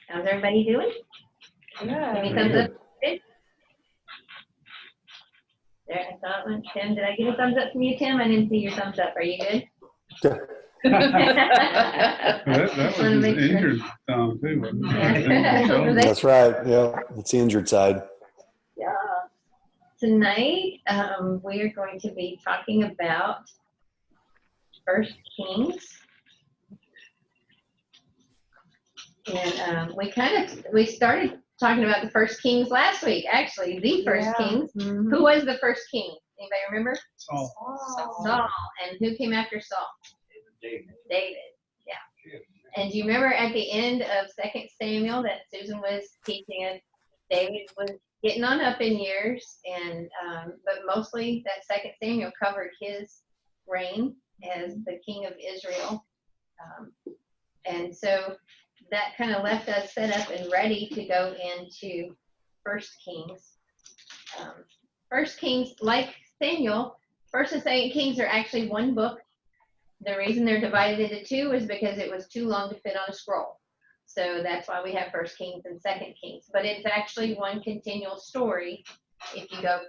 How's everybody doing? Yeah. Give me thumbs up. Good. There, I saw it. Tim, did I get a thumbs up from you, Tim? I didn't see your thumbs up. Are you good? That was Wanna his make sure. injured thumb too, wasn't it? Yeah. Shoulder. That's right. Yeah, it's the injured side. Yeah. Tonight, we are going to be talking about First Kings. And we started talking about the first kings last week, actually, the first kings. Mm-hmm. Who was the first king? Anybody remember? Saul. Saul. And who came after Saul? David. Yeah. And do you remember at the end of 2 Samuel that Susan was teaching us, David was getting on up in years, and but mostly that 2 Samuel covered his reign as the king of Israel. And so that kind of left us set up and ready to go into First Kings. First Kings, like Samuel, First and Second Kings are actually one book. The reason they're divided into two is because it was too long to fit on a scroll. So that's why we have First Kings and Second Kings. But it's actually one continual story if you go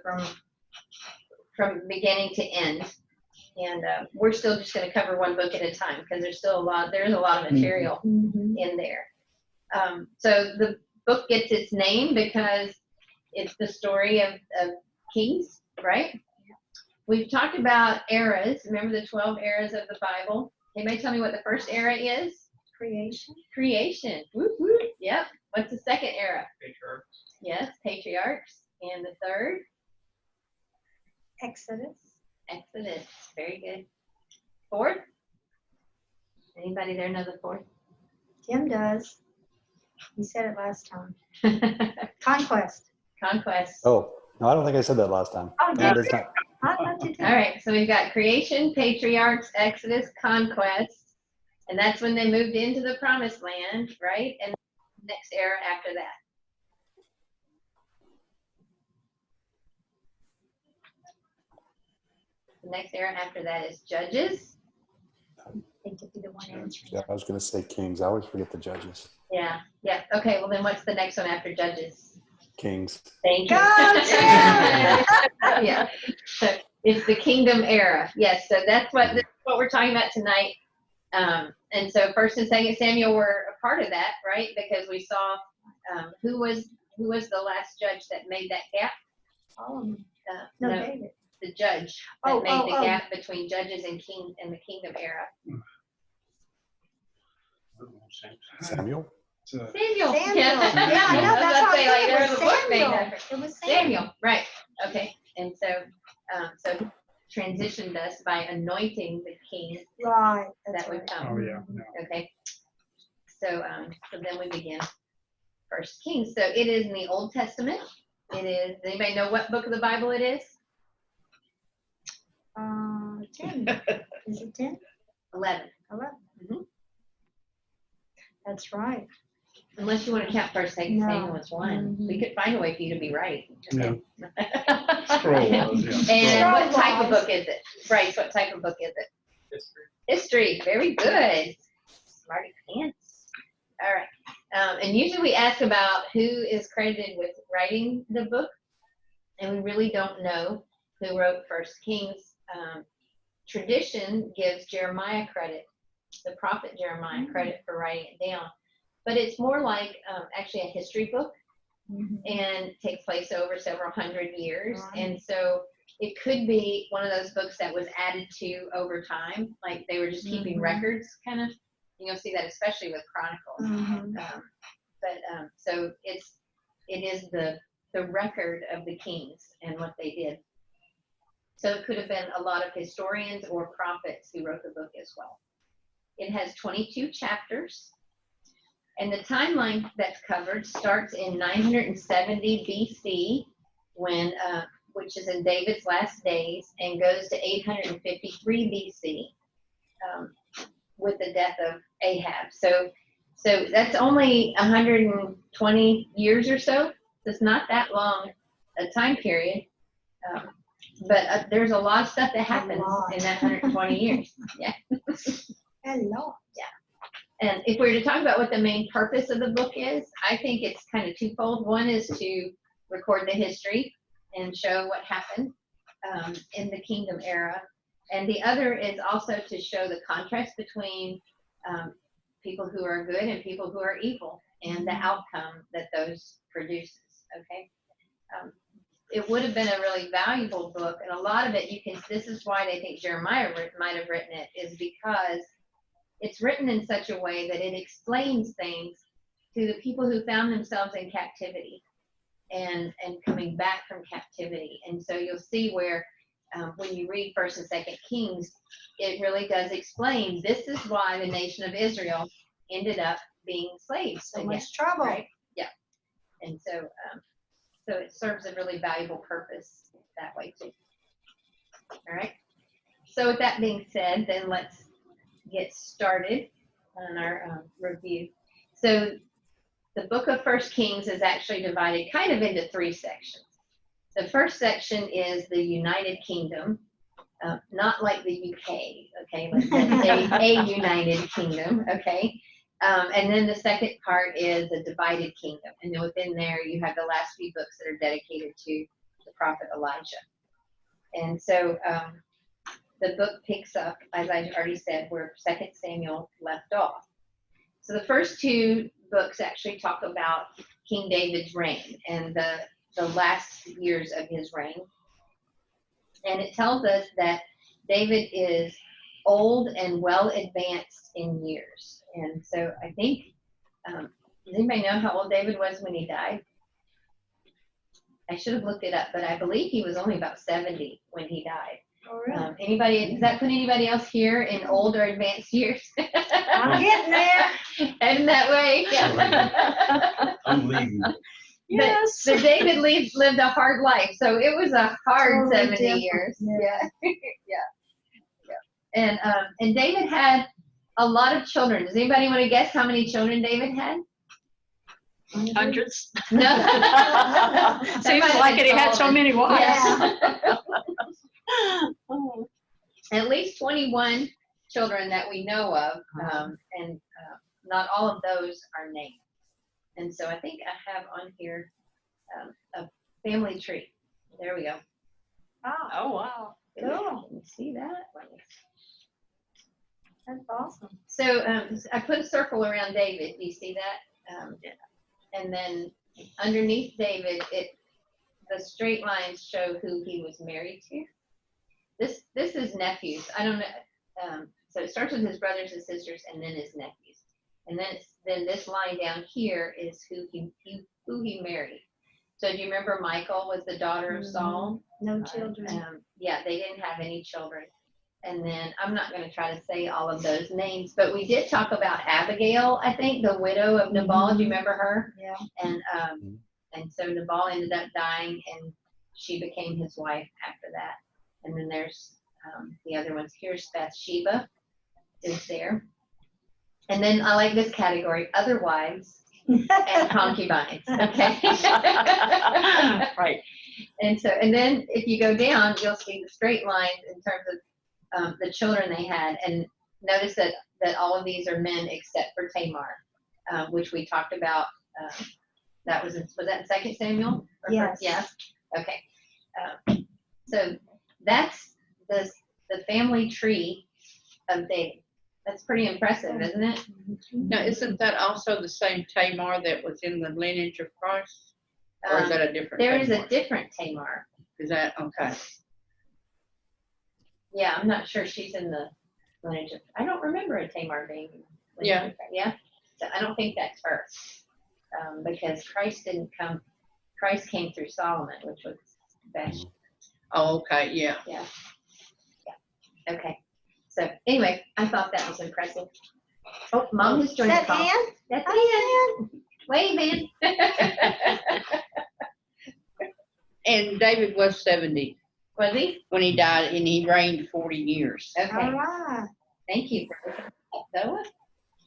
from beginning to end. And we're still just going to cover one book at a time because there's a lot of material in there. So the book gets its name because it's the story of kings, right? We've talked about eras. Remember the 12 eras of the Bible? Anybody tell me what the first era is? Creation. Creation. Whoop, whoop. Yep. What's the second era? Patriarchs. Yes, patriarchs. And the third? Exodus. Exodus. Very good. Fourth? Anybody there know the fourth? Tim does. He said it last time. Conquest. Conquest. Oh, no, I don't think I said that last time. Oh, No, did that's not. I thought you did. All right, so we've got creation, patriarchs, Exodus, conquest, and that's when they moved into the promised land, right? And the next era after that. The next era after that is Judges. They could be the one answer. Yeah, I was going to say Kings. I always forget the Judges. Yeah. Okay, well then what's the next one after Judges? Kings. Thank you. Go, Tim! Yeah. So it's the kingdom era. Yes, so that's what we're talking about tonight. And so First and Second Samuel were a part of that, right? Because we saw who was the last judge that made that gap? No, David. The judge that made the gap between judges and kings in the kingdom era. Samuel? Samuel. Samuel. Yeah, Yeah, no, that's I was how about to say, like, it there's was a book named Samuel. after It was Samuel, right? Okay, and so he transitioned us by anointing the king Right. That's that would right. come. Oh, yeah. Yeah. Okay, so then we begin First Kings. So it is in the Old Testament. It is. Does anybody know what book of the Bible it is? 10. Is it 10? 11. 11. Mhm. That's right. Unless you want to count First, Second No. Samuel as one, Mhm. we could find a way for you to be right. Yeah. Okay. Scroll was, yeah. And what Scroll type of wise. book is it? Bryce, what type of book is it? History. History. Very good. Smarty pants. All right. And usually we ask about who is credited with writing the book, and we really don't know who wrote First Kings. Tradition gives Jeremiah credit, the prophet Jeremiah credit for writing it down. But it's more like actually a history book, and takes place over several hundred years. Right. And so it could be one of those books that was added to over time, like they were just keeping records, kind of. You'll see that especially with Chronicles. So it is the record of the kings and what they did. So it could have been a lot of historians or prophets who wrote the book as well. It has 22 chapters. And the timeline that's covered starts in 970 BC, which is in David's last days, and goes to 853 BC with the death of Ahab. So that's only 120 years or so. It's not that long a time period. But there's a lot of stuff that happens in that 120 years. Yeah. A lot. And if we were to talk about what the main purpose of the book is, I think it's kind of twofold. One is to record the history and show what happened in the kingdom era. And the other is also to show the contrast between people who are good and people who are evil and the outcome that those produces, okay? It would have been a really valuable book, and a lot of it this is why they think Jeremiah might have written it, is because it's written in such a way that it explains things to the people who found themselves in captivity and coming back from captivity. And so you'll see where when you read 1st and 2nd Kings, it really does explain this is why the nation of Israel ended up being slaves. So again, much trouble. right? Yeah. And so so it serves a really valuable purpose that way too. All right. So with that being said, then let's get started on our review. So the book of 1 Kings is actually divided kind of into 3 sections. The first section is the United Kingdom, not like the UK, okay, like a United Kingdom, okay. And then the second part is the divided kingdom. And then within there, you have the last few books that are dedicated to the prophet Elijah. And so the book picks up, as I already said, where 2 Samuel left off. So the first 2 books actually talk about King David's reign and the last years of his reign. And it tells us that David is old and well advanced in years. And so I think, does anybody know how old David was when he died? I should have looked it up, but I believe he was only about 70 when he died. Oh, really? Anybody, does that put anybody else here in old or advanced years? I'm getting there. Heading that way. Yeah. I'm leaving. Yes. But David lived a hard life, so it was a hard Totally 70 different. years. Yeah. Yeah. And David had a lot of children. Does anybody want to guess how many children David had? Hundreds. No. Seems like it. He had so many wives. Yeah. At least 21 children that we know of, and not all of those are named. And so I think I have on here a family tree. There we go. Oh, Oh, wow. cool. Can you see that? That's awesome. So I put a circle around David. Do you see that? And then underneath David, the straight lines show who he was married to. This is nephews. I don't know. So it starts with his brothers and sisters, and then his nephews. And then this line down here is who he married. So do you remember Michal was the daughter of Saul? No children. Yeah, they didn't have any children. And then I'm not going to try to say all of those names, but we did talk about Abigail, I think, the widow of Nabal. Do you remember her? Yeah. And so Nabal ended up dying, and she became his wife after that. And then there's the other ones. Here's Bathsheba is there. And then I like this category, other wives and concubines. Okay. Right. And then if you go down, you'll see the straight lines in terms of the children they had. And notice that all of these are men except for Tamar, which we talked about. That was that in 2 Samuel? Yes. Yes. Okay. So that's the family tree of David. That's pretty impressive, isn't it? Now, isn't that also the same Tamar that was in the lineage of Christ? Or is that a different There is Tamar? a different Tamar. Is that, okay. Yeah, I'm not sure she's in the lineage of, I don't remember a Tamar being in the lineage of Christ. Yeah. So I don't think that's her. Because Christ came through Solomon, which was Bathsheba. Oh, okay, yeah. Yeah. Okay. So anyway, I thought that was impressive. Oh, Mom has Is joined the that call. Ann? That's Hi, Ann. Wave, Ann. And David was 70 Was he? when he died, and he reigned 40 years. Okay. All right. Thank you for looking at Noah.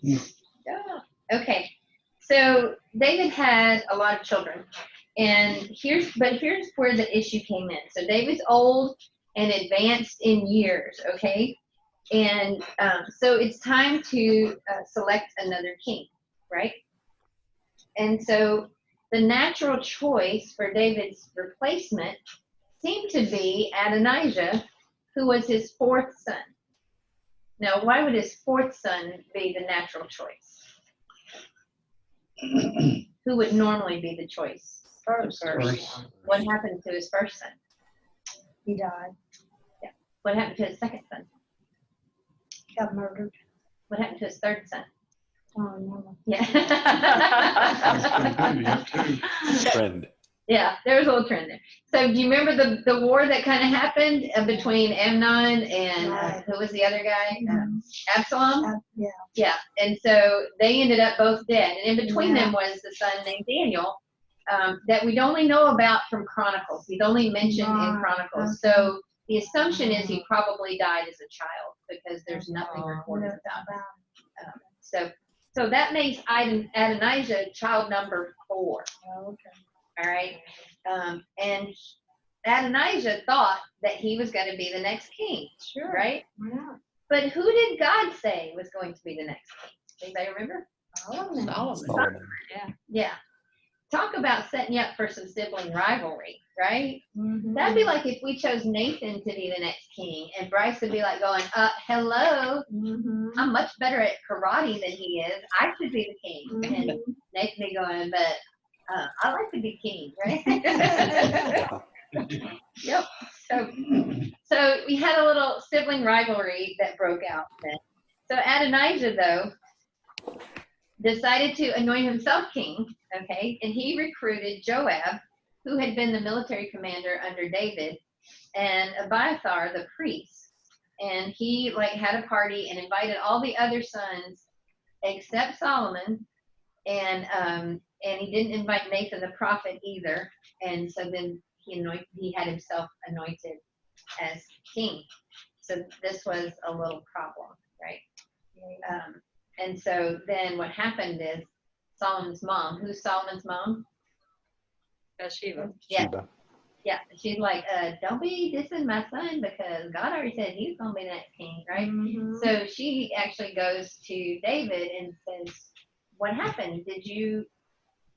Yeah. Okay. So David had a lot of children. And here's where the issue came in. So David's old and advanced in years, okay? And so it's time to select another king, right? And so the natural choice for David's replacement seemed to be Adonijah, who was his fourth son. Now, why would his fourth son be the natural choice? Who would normally be the choice? First, What happened to his first son? he died, What happened to his second son? got murdered. What happened to his third son? Oh, no. Yeah. Trend. Yeah, there was a little trend there. So do you remember the war that kind of happened between Amnon and Right. who was the other guy? Mhm. Absalom? Yeah. Yeah, and so they ended up both dead. And in between Yeah. them was the son named Daniel that we'd only know about from Chronicles. He's only mentioned in Right. Chronicles. Okay. So the assumption is he probably died as a child because there's nothing recorded Nothing about him. about So that makes Adonijah child number 4. it. Oh, okay. All right. And Adonijah thought that he was going to be the next king, Sure. right? Why not? But who did God say was going to be the next king? Anybody remember? Solomon. Solomon. Yeah. Talk about setting you up for some sibling rivalry, right? Mhm. That'd be like if we chose Nathan to be the next king and Bryce would be like going, hello, Mhm. I'm much better at karate than he is. I should be the king. And Mhm. Nathan be going, but I like to be king, right? Yeah. Yep. So we had a little sibling rivalry that broke out then. So Adonijah, though, decided to anoint himself king, okay, and he recruited Joab, who had been the military commander under David, and Abiathar, the priest. And he had a party and invited all the other sons except Solomon, and he didn't invite Nathan the prophet either. And so then he had himself anointed as king. So this was a little problem, right? And so then what happened is Solomon's mom, who's Solomon's mom? Bathsheba. Yeah. Sheba. Yeah, she's like, don't be dissing my son because God already said he's gonna be the next king, right? Mhm. So she actually goes to David and says, what happened? Did you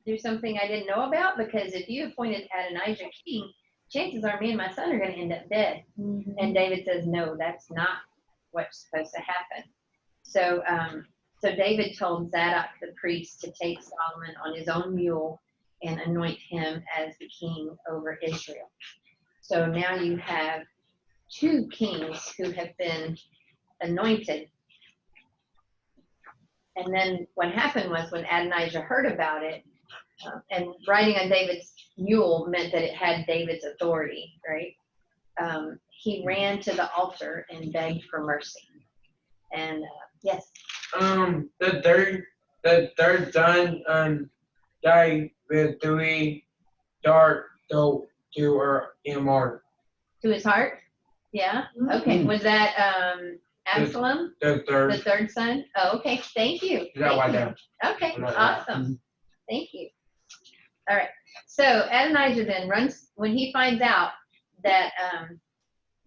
do something I didn't know about? Because if you appointed Adonijah king, chances are me and my son are going to end up dead. Mhm. And David says, no, that's not what's supposed to happen. So David told Zadok the priest to take Solomon on his own mule and anoint him as the king over Israel. So now you have 2 kings who have been anointed. And then what happened was when Adonijah heard about it, and riding on David's mule meant that it had David's authority, right? He ran to the altar and begged for mercy. And yes. The third son, died with 3 dart to him or To his heart? Yeah. Okay. Was that Absalom, the the third. third son? Oh, okay. Thank you. That one Thank you. down. Okay. Right. Awesome. Thank you. All right. So Adonijah then runs when he finds out that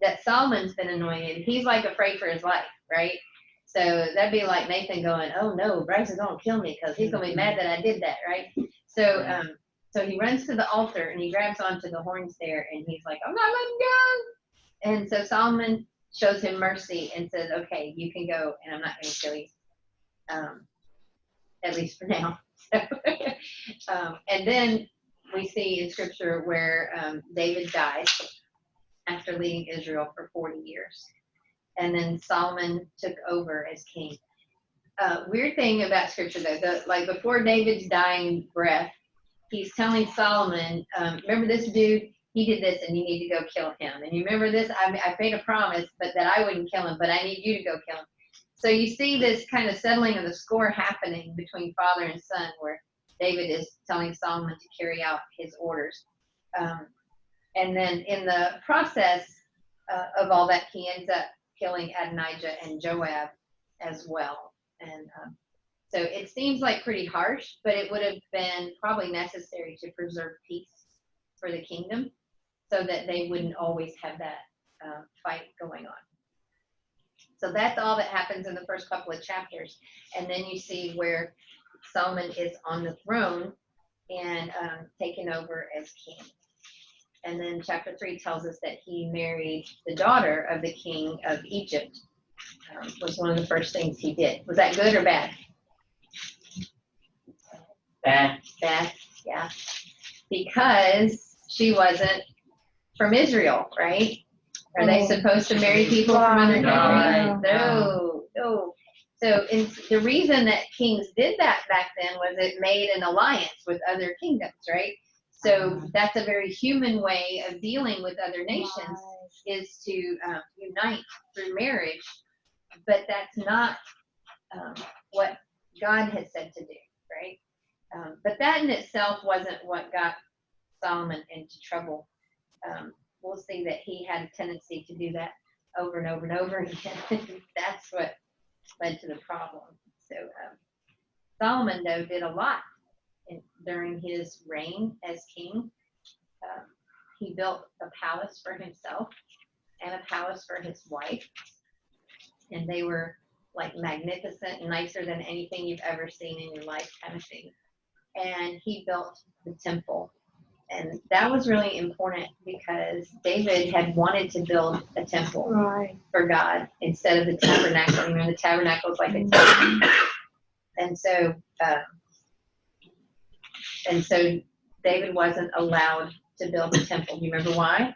that Solomon's been anointed. He's like afraid for his life, right? So that'd be like Nathan going, "Oh no, Bryce is gonna kill me because he's gonna be mad that I did that," right? So so he runs to the altar and he grabs onto the horns there and he's like, "I'm not letting go." And so Solomon shows him mercy and says, "Okay, you can go, and I'm not gonna kill you, at least for now." And then we see in scripture where David died after leading Israel for 40 years. And then Solomon took over as king. Weird thing about scripture though, like before David's dying breath, he's telling Solomon, remember this dude, he did this and you need to go kill him. And you remember this, I made a promise, but that I wouldn't kill him, but I need you to go kill him. So you see this kind of settling of the score happening between father and son, where David is telling Solomon to carry out his orders. And then in the process of all that, he ends up killing Adonijah and Joab as well. And so it seems like pretty harsh, but it would have been probably necessary to preserve peace for the kingdom so that they wouldn't always have that fight going on. So that's all that happens in the first couple of chapters. And then you see where Solomon is on the throne and taken over as king. And then chapter 3 tells us that he married the daughter of the king of Egypt. Was one of the first things he did. Was that good or bad? Bad. Bad, yeah. Because she wasn't from Israel, right? Are they supposed to marry people from other countries? No. So the reason that kings did that back then was it made an alliance with other kingdoms, right? So that's a very human way of dealing with other nations, is to unite through marriage. But that's not what God has said to do, right? But that in itself wasn't what got Solomon into trouble. We'll see that he had a tendency to do that over and over and over again. That's what led to the problem. So Solomon, though, did a lot during his reign as king. He built a palace for himself and a palace for his wife. And they were like magnificent, nicer than anything you've ever seen in your life, kind of thing. And he built the temple. And that was really important because David had wanted to build a temple for God instead of the tabernacle. You know, the tabernacle is like a temple. And so David wasn't allowed to build a temple. Do you remember why?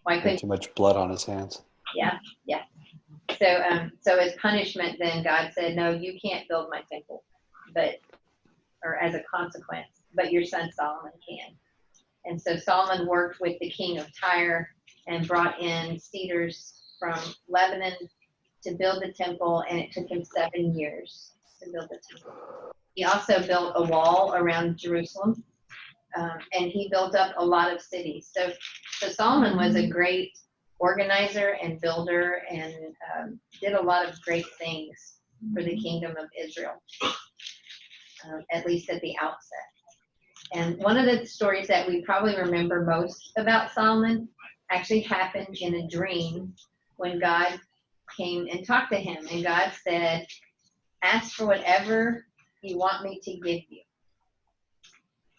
Why couldn't? Too much blood on his hands. Yeah. So as punishment, then God said, no, you can't build my temple, or as a consequence, but your son Solomon can. And so Solomon worked with the king of Tyre and brought in cedars from Lebanon to build the temple, and it took him 7 years to build the temple. He also built a wall around Jerusalem, and he built up a lot of cities. So Solomon was a great organizer and builder, and did a lot of great things for the kingdom of Israel, at least at the outset. And one of the stories that we probably remember most about Solomon actually happened in a dream when God came and talked to him. And God said, ask for whatever you want me to give you.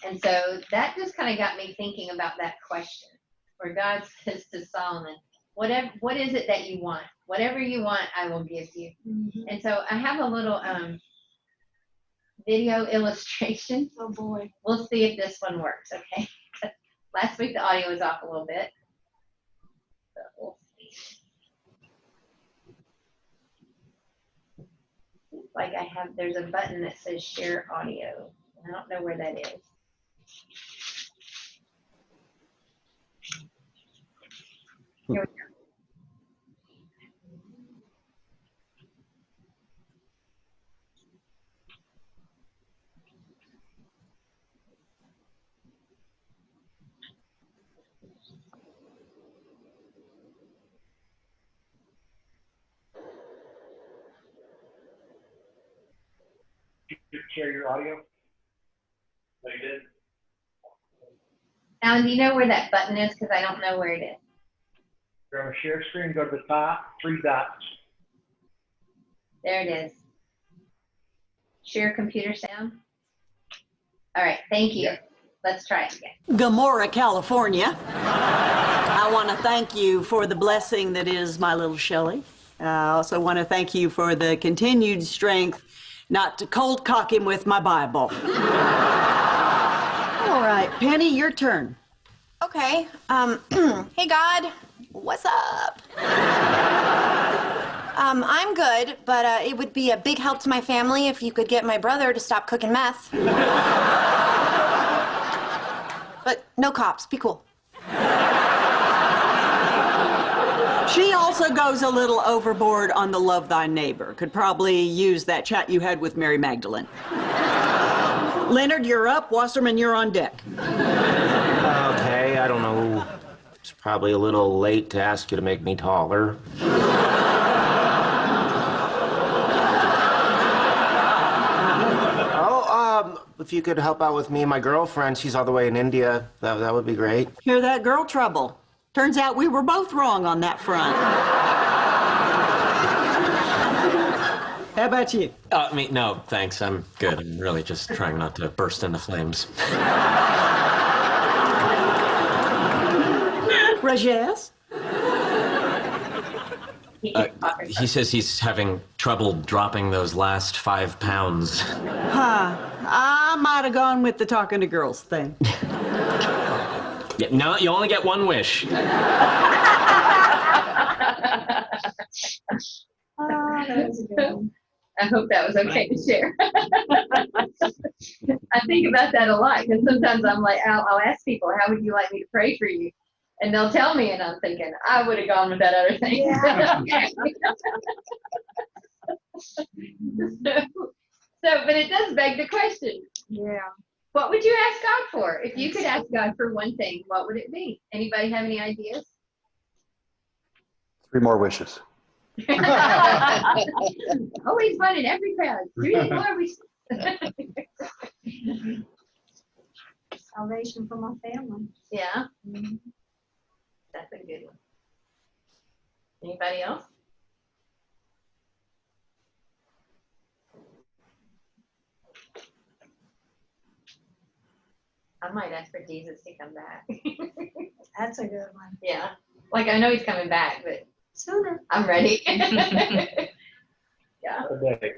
And so that just kind of got me thinking about that question, where God says to Solomon, what is it that you want? Whatever you want, I will give you. Mm-hmm. And so I have a little video illustration. Oh boy. We'll see if this one works, okay? Last week the audio was off a little bit. So we'll see. Like there's a button that says share audio. I don't know where that is. Here we go. Share your audio? No, you did? Alan, do you know where that button is? Because I don't know where it is. You're on a share screen, go to the top, 3 dots. There it is. Share computer sound. All right, thank you. Yeah. Let's try it again. Gomorrah, California. I want to thank you for the blessing that is my little Shelley. I also want to thank you for the continued strength not to cold cock him with my Bible. All right, Penny, your turn. Okay. Hey, God, what's up? I'm good, but it would be a big help to my family if you could get my brother to stop cooking meth. But no cops, be cool. She also goes a little overboard on the love thy neighbor. Could probably use that chat you had with Mary Magdalene. Leonard, you're up. Wasserman, you're on deck. Okay, I don't know. It's probably a little late to ask you to make me taller. If you could help out with me and my girlfriend, she's all the way in India, that would be great. Hear that, girl? Trouble. Turns out we were both wrong on that front. How about you? No, thanks. I'm good. I'm really just trying not to burst into flames. Rajesh? He says he's having trouble dropping those last 5 pounds. I might have gone with the talking to girls thing. Yeah, no, you only get one wish. Oh, that was a good one. I hope that was okay to share. I think about that a lot because sometimes I'm like, I'll ask people, how would you like me to pray for you? And they'll tell me, and I'm thinking, I would have gone with that other thing. Yeah. But it does beg the question. Yeah. What would you ask God for? If you could ask God for one thing, what would it be? Anybody have any ideas? 3 more wishes. Always fun in every crowd. 3 more wishes. Salvation for my family. Yeah. That's a good one. Anybody else? I might ask for Jesus to come back. That's a good one. Yeah. Like, I know he's coming back, but Sooner. I'm ready. Yeah. The date.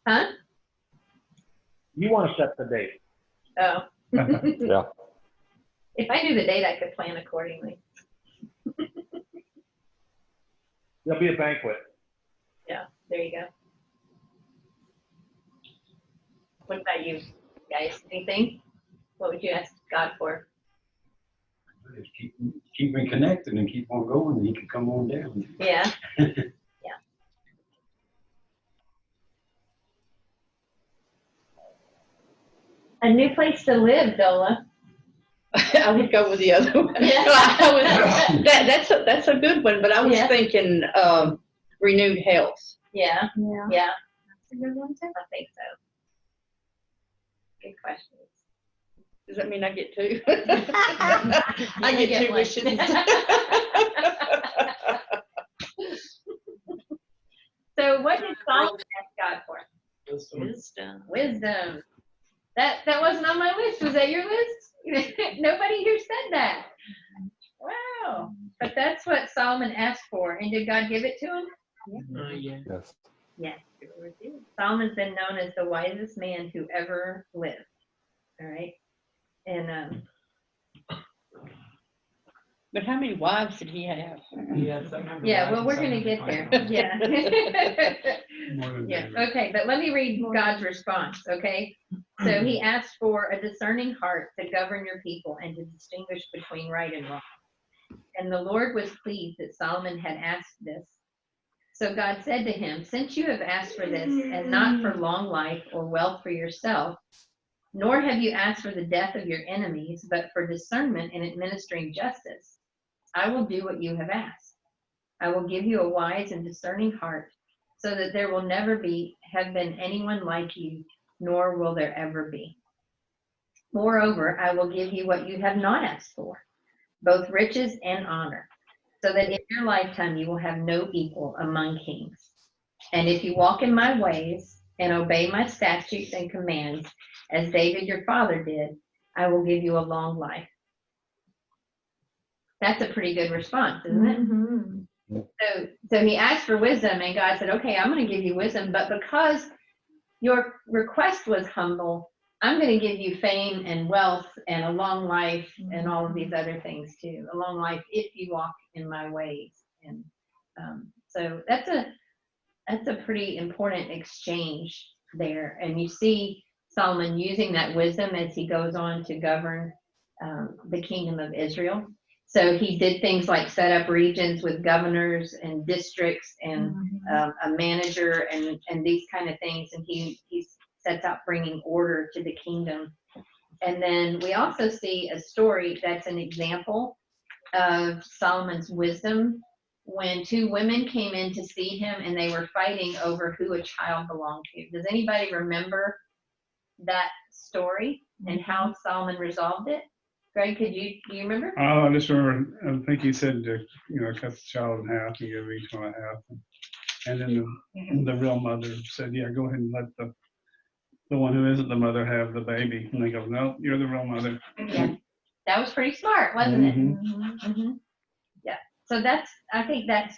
Huh? You want to set the date. Oh. Yeah. If I knew the date, I could plan accordingly. There'll be a banquet. Yeah, there you go. What about you guys? Anything? What would you ask God for? Just keep me connected and keep on going, and he can come on down. Yeah. Yeah. A new place to live, Dola. I would go with the other one. Yeah. That's a good one, but I was Yeah. thinking renewed health. Yeah. Yeah. Yeah. That's a good one too. I think so. Good questions. Does that mean I get two? I I get 2 wishes. So what did Solomon ask God for? Wisdom. Wisdom. That wasn't on my list. Was that your list? Nobody here said that. Wow. But that's what Solomon asked for. And did God give it to him? Yeah. Yes. Yes. Solomon's been known as the wisest man who ever lived. All right. And But how many wives did he have? yeah, well, we're gonna get there. Yeah. More than Yeah. David. Okay, but let me read God's response. Okay. So he asked for a discerning heart to govern your people and to distinguish between right and wrong. And the Lord was pleased that Solomon had asked this. So God said to him, since you have asked for this, and not for long life or wealth for yourself, nor have you asked for the death of your enemies, but for discernment in administering justice, I will do what you have asked. I will give you a wise and discerning heart, so that there will never have been anyone like you, nor will there ever be. Moreover, I will give you what you have not asked for, both riches and honor, so that in your lifetime you will have no equal among kings. And if you walk in my ways and obey my statutes and commands, as David your father did, I will give you a long life. That's a pretty good response, isn't it? Mm-hmm. So he asked for wisdom, and God said, okay, I'm going to give you wisdom, but because your request was humble, I'm going to give you fame and wealth and a long life and all of these other things too. A long life if you walk in my ways. And so that's a pretty important exchange there. And you see Solomon using that wisdom as he goes on to govern the kingdom of Israel. So he did things like set up regions with governors and districts and a manager and these kind of things. And he sets out bringing order to the kingdom. And then we also see a story that's an example of Solomon's wisdom when 2 women came in to see him and they were fighting over who a child belonged to. Does anybody remember that story and how Solomon resolved it? Greg, do you remember? Oh, I just remember, I think he said to, cut the child in half and give each one a half. And then the real mother said, yeah, go ahead and let the one who isn't the mother have the baby. And they go, no, you're the real mother. Yeah. That was pretty smart, wasn't it? Mhm. Mhm. Yeah. So I think that's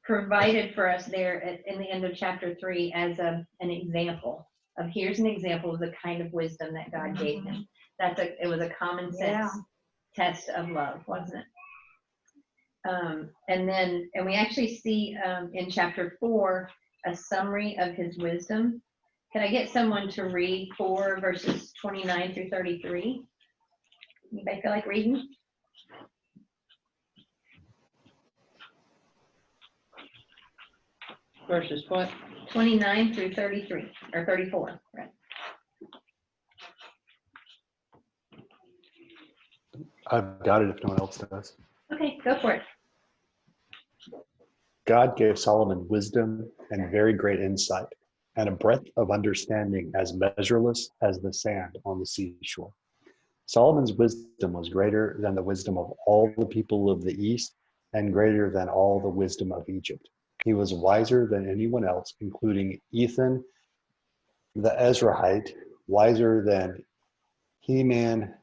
provided for us there in the end of chapter 3 as an example of, here's an example of the kind of wisdom that God gave him. It was a common sense test of love, wasn't it? And we actually see in chapter 4 a summary of his wisdom. Can I get someone to read 4 verses 29 through 33? Anybody feel like reading? Versus what? 29 through 33, or 34, right? I've got it if no one else does. Okay, go for it. God gave Solomon wisdom and very great insight, and a breadth of understanding as measureless as the sand on the seashore. Solomon's wisdom was greater than the wisdom of all the people of the East, and greater than all the wisdom of Egypt. He was wiser than anyone else, including Ethan the Ezrahite, wiser than Heman,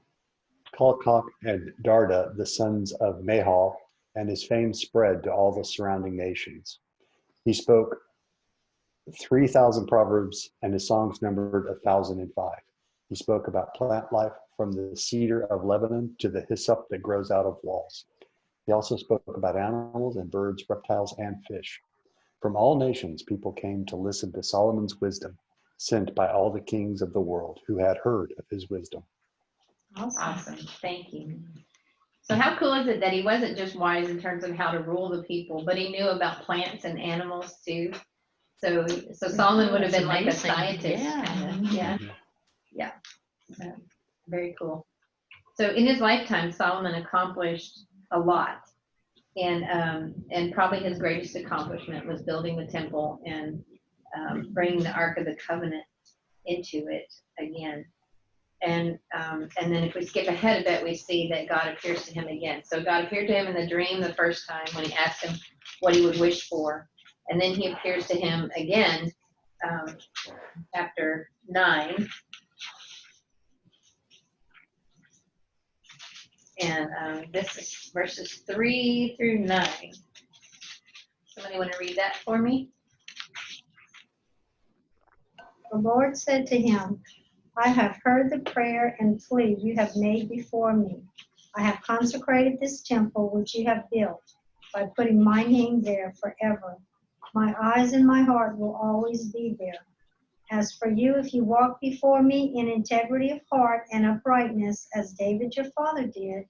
Kalkok, and Darda, the sons of Mahal, and his fame spread to all the surrounding nations. He spoke 3,000 proverbs, and his songs numbered 1,005. He spoke about plant life, from the cedar of Lebanon to the hyssop that grows out of walls. He also spoke about animals and birds, reptiles, and fish. From all nations, people came to listen to Solomon's wisdom, sent by all the kings of the world who had heard of his wisdom. Awesome. Thank you. So how cool is it that he wasn't just wise in terms of how to rule the people, but he knew about plants and animals too? So Solomon would have been like a scientist. Yeah. Yeah. Very cool. So in his lifetime, Solomon accomplished a lot. And probably his greatest accomplishment was building the temple and bringing the Ark of the Covenant into it again. And then if we skip ahead a bit, we see that God appears to him again. So God appeared to him in the dream the first time when he asked him what he would wish for. And then he appears to him again, chapter 9. And this is verses 3 through 9. Somebody want to read that for me? The Lord said to him, I have heard the prayer and plea you have made before me. I have consecrated this temple which you have built by putting my name there forever. My eyes and my heart will always be there. As for you, if you walk before me in integrity of heart and uprightness, as David your father did,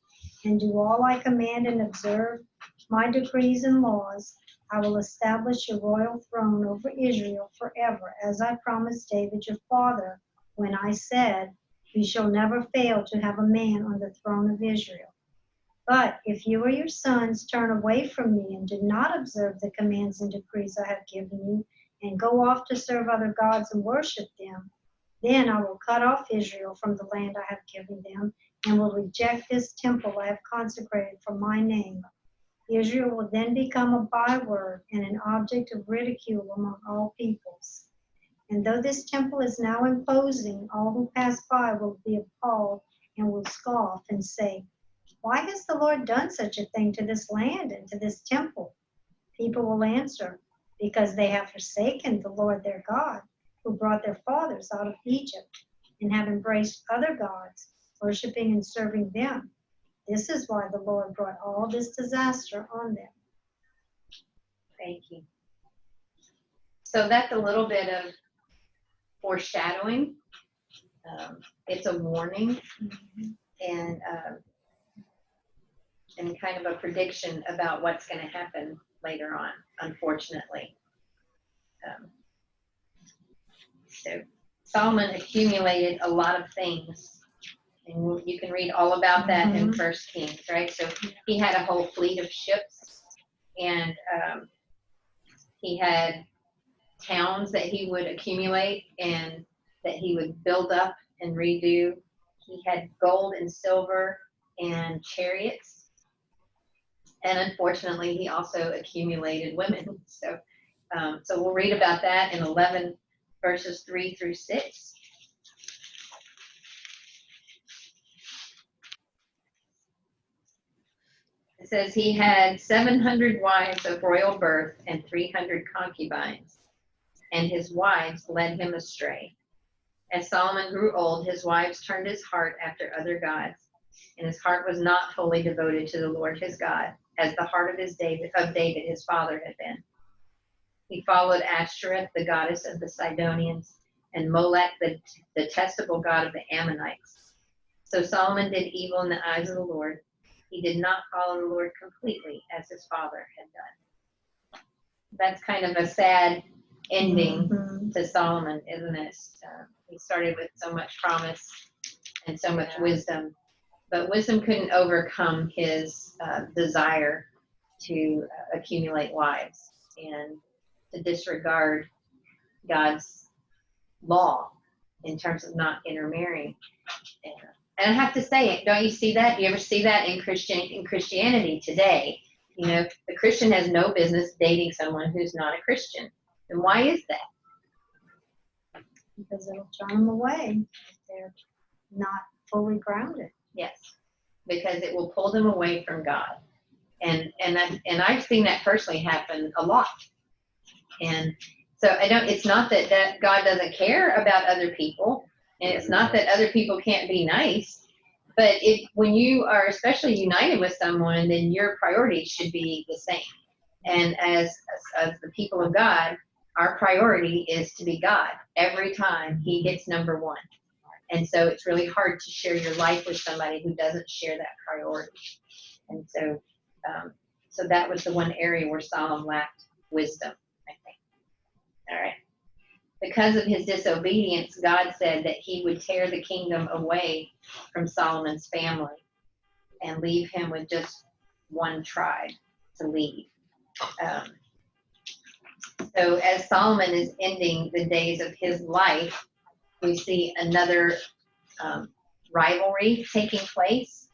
and do all I command and observe my decrees and laws, I will establish your royal throne over Israel forever, as I promised David your father, when I said, you shall never fail to have a man on the throne of Israel. But if you or your sons turn away from me and do not observe the commands and decrees I have given you, and go off to serve other gods and worship them, then I will cut off Israel from the land I have given them, and will reject this temple I have consecrated for my name. Israel will then become a byword and an object of ridicule among all peoples. And though this temple is now imposing, all who pass by will be appalled and will scoff and say, why has the Lord done such a thing to this land and to this temple? People will answer, because they have forsaken the Lord their God, who brought their fathers out of Egypt, and have embraced other gods, worshiping and serving them. This is why the Lord brought all this disaster on them. Thank you. So that's a little bit of foreshadowing. It's a warning and kind of a prediction about what's going to happen later on, unfortunately. So Solomon accumulated a lot of things, and you can read all about that in 1 Kings, right? So he had a whole fleet of ships, and he had towns that he would accumulate and that he would build up and redo. He had gold and silver and chariots. And unfortunately, he also accumulated women. So So we'll read about that in 11 verses 3 through 6. It says he had 700 wives of royal birth and 300 concubines, and his wives led him astray. As Solomon grew old, his wives turned his heart after other gods, and his heart was not wholly devoted to the Lord his God, as the heart of David his father had been. He followed Ashtoreth, the goddess of the Sidonians, and Molech, the detestable god of the Ammonites. So Solomon did evil in the eyes of the Lord. He did not follow the Lord completely as his father had done. That's kind of a sad ending to Solomon, isn't it? He started with so much promise and so much wisdom, but wisdom couldn't overcome his desire to accumulate wives and to disregard God's law in terms of not intermarrying. And I have to say it, don't you see that? You ever see that in Christianity today? You know, the Christian has no business dating someone who's not a Christian. And why is that? Because it'll turn them away if they're not fully grounded. Yes, because it will pull them away from God. And I've seen that personally happen a lot. And so it's not that God doesn't care about other people, and it's not that other people can't be nice, but when you are especially united with someone, then your priorities should be the same. And as the people of God, our priority is to be God every time. He gets number one. And so it's really hard to share your life with somebody who doesn't share that priority. And so so that was the one area where Solomon lacked wisdom, I think. All right. Because of his disobedience, God said that he would tear the kingdom away from Solomon's family and leave him with just one tribe to lead. So as Solomon is ending the days of his life, we see another rivalry taking place.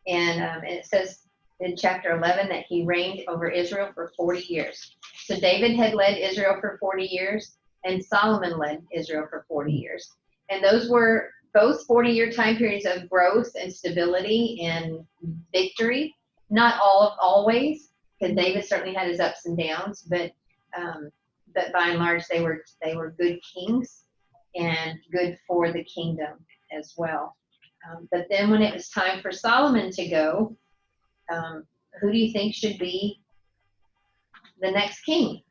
And it says in chapter 11 that he reigned over Israel for 40 years. So David had led Israel for 40 years, and Solomon led Israel for 40 years. And those were both 40-year time periods of growth and stability and victory. Not always, because David certainly had his ups and downs, but by and large they were good kings and good for the kingdom as well. But then when it was time for Solomon to go, who do you think should be the next king?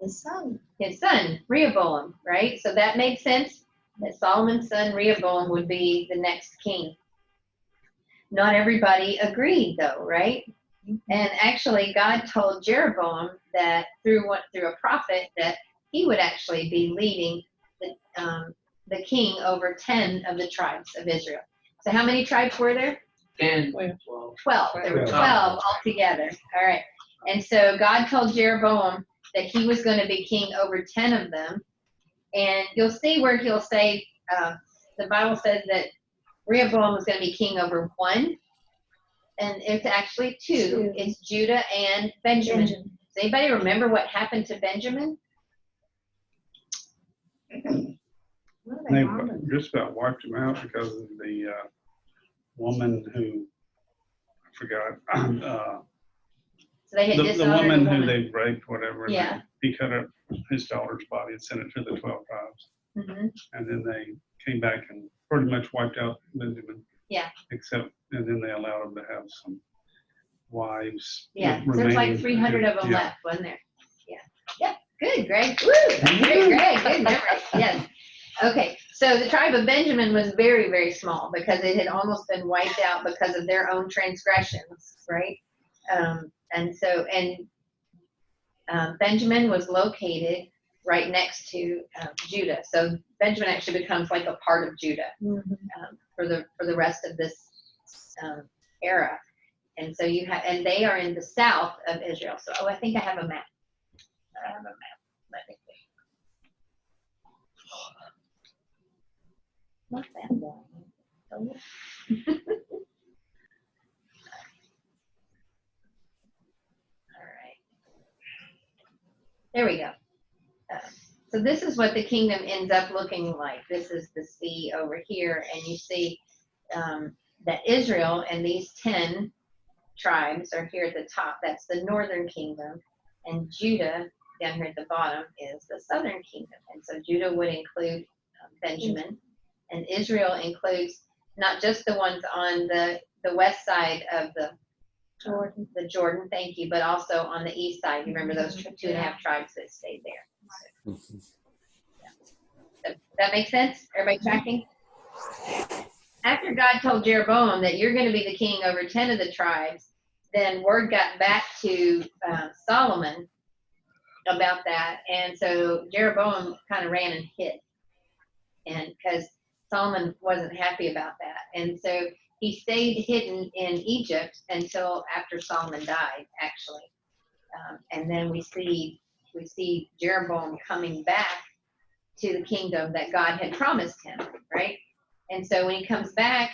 His son. His son, Rehoboam, right? So that makes sense that Solomon's son, Rehoboam, would be the next king. Not everybody agreed, though, right? And actually, God told Jeroboam that through a prophet that he would actually be leading the king over 10 of the tribes of Israel. So how many tribes were there? 10. 12. There were 12 altogether. All right. And so God told Jeroboam that he was going to be king over 10 of them. And you'll see where he'll say, the Bible says that Rehoboam was going to be king over 1. And it's actually 2. It's Judah and Benjamin. Does anybody remember what happened to Benjamin? They just about wiped him out because of the woman who, I forgot, so they had the woman who they raped, whatever. Yeah. He cut up his daughter's body and sent it to the 12 tribes. Mm-hmm. And then they came back and pretty much wiped out Benjamin. Yeah. And then they allowed him to have some wives. Yeah, there's like 300 of them yeah. left, wasn't there? Yeah. Yep. Good, Greg. Woo! Great, Greg. Good memory. Yes. Okay. So the tribe of Benjamin was very, very small because it had almost been wiped out because of their own transgressions, right? Benjamin was located right next to Judah. So Benjamin actually becomes like a part of Judah for the rest of this era. And so and they are in the south of Israel. So, I think I have a map. Let me see. Not that one. All right. There we go. So this is what the kingdom ends up looking like. This is the sea over here, and you see that Israel and these 10 tribes are here at the top. That's the northern kingdom, and Judah down here at the bottom is the southern kingdom. And so Judah would include Benjamin, and Israel includes not just the ones on the west side of the Jordan, thank you, but also on the east side. You remember those 2.5 tribes that stayed there. So, yeah. That makes sense? Everybody tracking? After God told Jeroboam that you're going to be the king over 10 of the tribes, then word got back to Solomon about that. And so Jeroboam kind of ran and hid, and because Solomon wasn't happy about that. And so he stayed hidden in Egypt until after Solomon died, actually. And then we see Jeroboam coming back to the kingdom that God had promised him, right? And so when he comes back,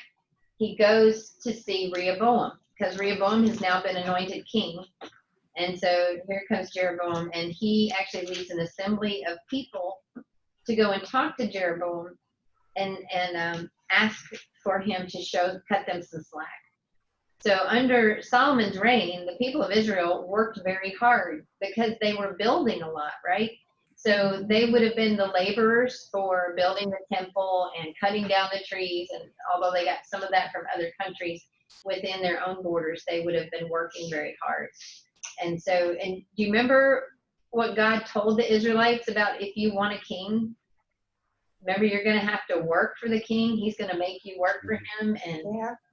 he goes to see Rehoboam, because Rehoboam has now been anointed king. And so here comes Jeroboam, and he actually leads an assembly of people to go and talk to Jeroboam and ask for him to cut them some slack. So under Solomon's reign, the people of Israel worked very hard because they were building a lot, right? So they would have been the laborers for building the temple and cutting down the trees. And although they got some of that from other countries within their own borders, they would have been working very hard. And so, and do you remember what God told the Israelites about if you want a king? Remember, you're going to have to work for the king. He's going to make you work for him and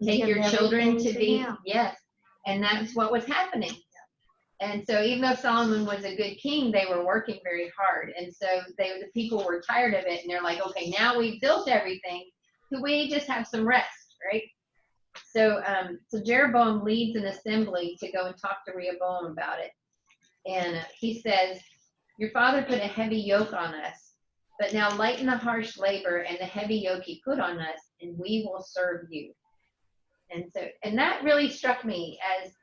take your children to be. Yes. And that's what was happening. And so even though Solomon was a good king, they were working very hard. And so the people were tired of it. And they're like, okay, now we've built everything. Could we just have some rest, right? So, so Jeroboam leads an assembly to go and talk to Rehoboam about it. And he says, your father put a heavy yoke on us, but now lighten the harsh labor and the heavy yoke he put on us, and we will serve you. And so, and that really struck me as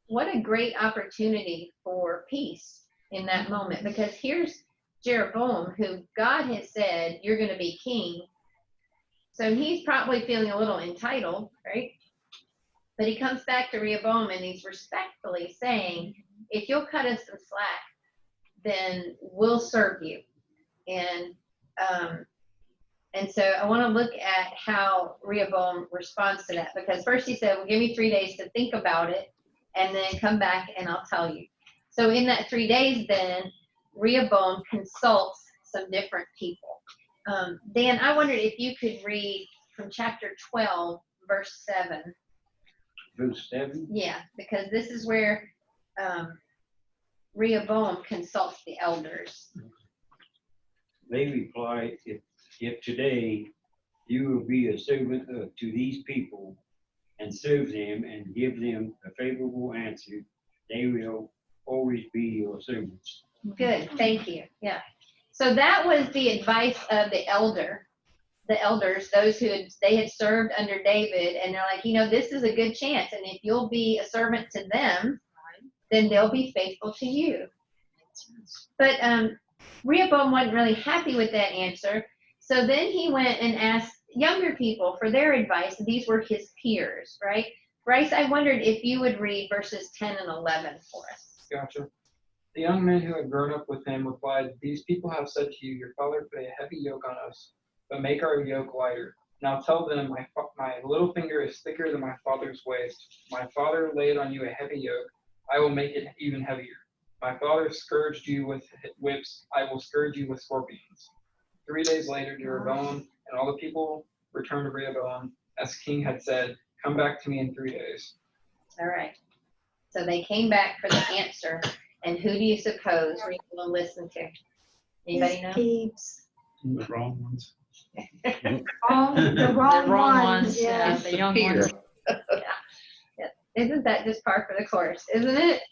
what a great opportunity for peace in that moment, because here's Jeroboam, who God has said, you're going to be king. So he's probably feeling a little entitled, right? But he comes back to Rehoboam and he's respectfully saying, if you'll cut us some slack, then we'll serve you. And so I want to look at how Rehoboam responds to that, because first he said, well, give me 3 days to think about it and then come back and I'll tell you. So in that 3 days, then Rehoboam consults some different people. Dan, I wondered if you could read from chapter 12, verse 7. Verse 7? Yeah, because this is where Rehoboam consults the elders. They replied, if today you will be a servant to these people and serve them and give them a favorable answer, they will always be your servants. Good, thank you. Yeah. So that was the advice of the elders, those who they had served under David, and they're like, this is a good chance, and if you'll be a servant to them, then they'll be faithful to you. But Rehoboam wasn't really happy with that answer, so then he went and asked younger people for their advice. These were his peers, right? Bryce, I wondered if you would read verses 10 and 11 for us. Gotcha. The young men who had grown up with him replied, these people have said to you, your father put a heavy yoke on us, but make our yoke lighter. Now tell them, my little finger is thicker than my father's waist. My father laid on you a heavy yoke. I will make it even heavier. My father scourged you with whips. I will scourge you with scorpions. 3 days later, Jeroboam and all the people returned to Rehoboam, as king had said, come back to me in 3 days. All right. So they came back for the answer. And who do you suppose we will listen to? Anybody know? Peeps. The wrong ones. Oh, the wrong ones. Yeah, the young ones. Yeah. Isn't that just par for the course, isn't it?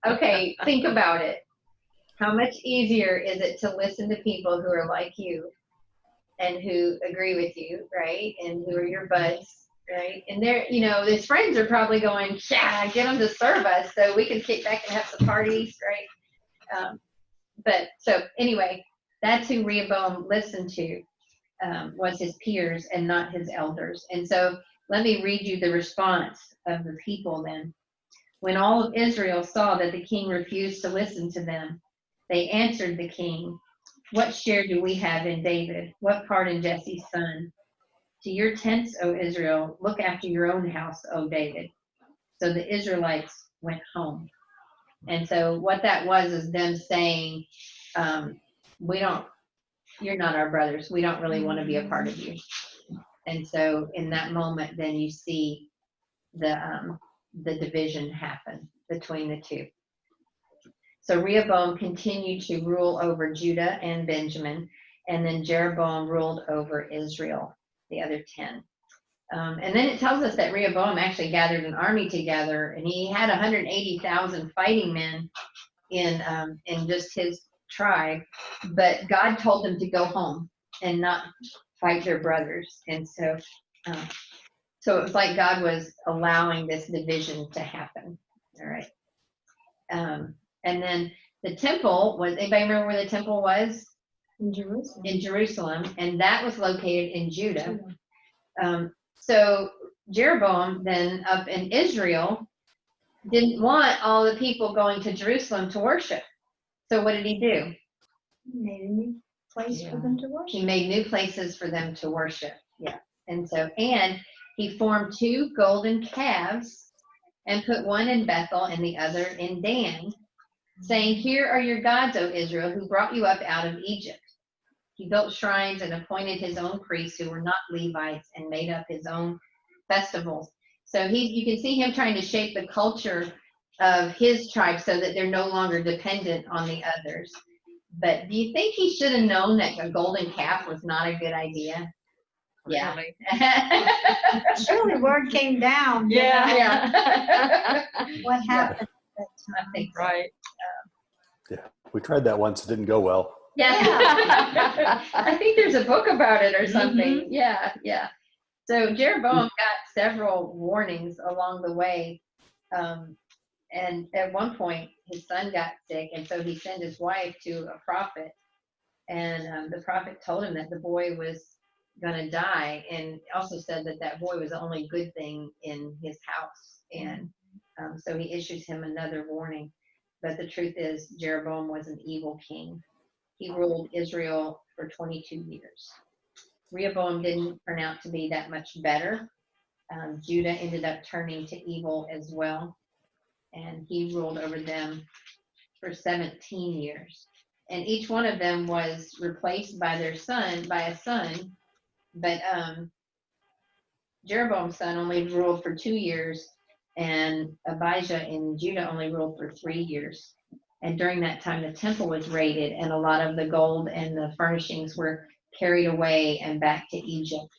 Okay, think about it. How much easier is it to listen to people who are like you and who agree with you, right? And who are your buds, right? And they're, his friends are probably going, yeah, get them to serve us so we can kick back and have some parties, right? but so anyway, that's who Rehoboam listened to, was his peers and not his elders. And so let me read you the response of the people then. When all of Israel saw that the king refused to listen to them, they answered the king, "What share do we have in David? What part in Jesse's son? To your tents, O Israel, look after your own house, O David." So the Israelites went home. And so what that was is them saying, you're not our brothers. We don't really want to be a part of you. And so in that moment, then you see the division happen between the two. So Rehoboam continued to rule over Judah and Benjamin, and then Jeroboam ruled over Israel, the other 10. And then it tells us that Rehoboam actually gathered an army together, and he had 180,000 fighting men in just his tribe, but God told them to go home and not fight their brothers. And so it was like God was allowing this division to happen. All right. And then the temple was, anybody remember where the temple was? In Jerusalem. In Jerusalem, and that was located in Judah. So Jeroboam then up in Israel didn't want all the people going to Jerusalem to worship. So what did he do? He made a new place for them to worship. He made new places for them to worship. Yeah. And he formed 2 golden calves and put one in Bethel and the other in Dan, saying, "Here are your gods, O Israel, who brought you up out of Egypt." He built shrines and appointed his own priests who were not Levites and made up his own festivals. So you can see him trying to shape the culture of his tribe so that they're no longer dependent on the others. But do you think he should have known that a golden calf was not a good idea? Yeah. Really? Surely word came down. Yeah. What happened? I think so. Right. Yeah, we tried that once. It didn't go well. Yeah. I think there's a book about it or something. Mm-hmm. Yeah. So Jeroboam got several warnings along the way. And at one point, his son got sick, and so he sent his wife to a prophet. And the prophet told him that the boy was going to die, and also said that that boy was the only good thing in his house. And so he issues him another warning. But the truth is, Jeroboam was an evil king. He ruled Israel for 22 years. Rehoboam didn't turn out to be that much better. Judah ended up turning to evil as well, and he ruled over them for 17 years. And each one of them was replaced by a son, but Jeroboam's son only ruled for 2 years, and Abijah in Judah only ruled for 3 years. And during that time, the temple was raided, and a lot of the gold and the furnishings were carried away and back to Egypt.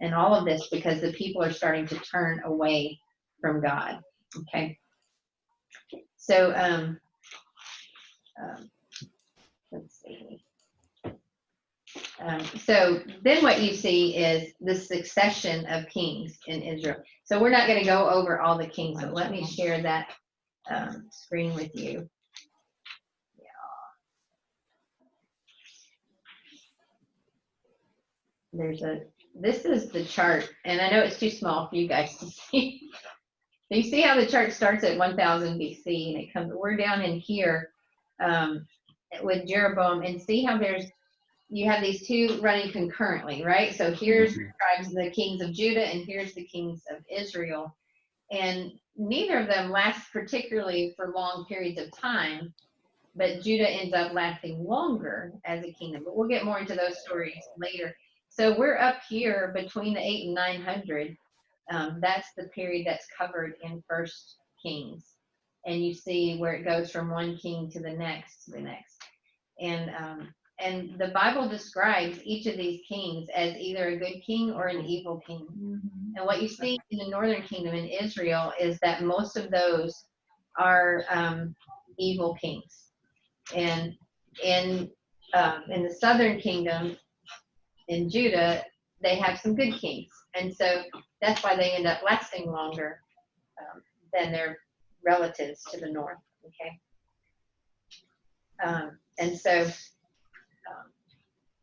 And all of this because the people are starting to turn away from God. Okay. So, let's see. So then what you see is the succession of kings in Israel. So we're not going to go over all the kings, but let me share that screen with you. This is the chart, and I know it's too small for you guys to see. You see how the chart starts at 1000 BC, and we're down in here with Jeroboam, and see how you have these 2 running concurrently, right? So here's the tribes, the kings of Judah, and here's the kings of Israel. And neither of them last particularly for long periods of time, but Judah ends up lasting longer as a kingdom. But we'll get more into those stories later. So we're up here between the 800 and 900. That's the period that's covered in 1 Kings. And you see where it goes from one king to the next, And the Bible describes each of these kings as either a good king or an evil king. Mm-hmm. And what you see in the northern kingdom in Israel is that most of those are evil kings. And in the southern kingdom, in Judah, they have some good kings. And so that's why they end up lasting longer than their relatives to the north. Okay. And so,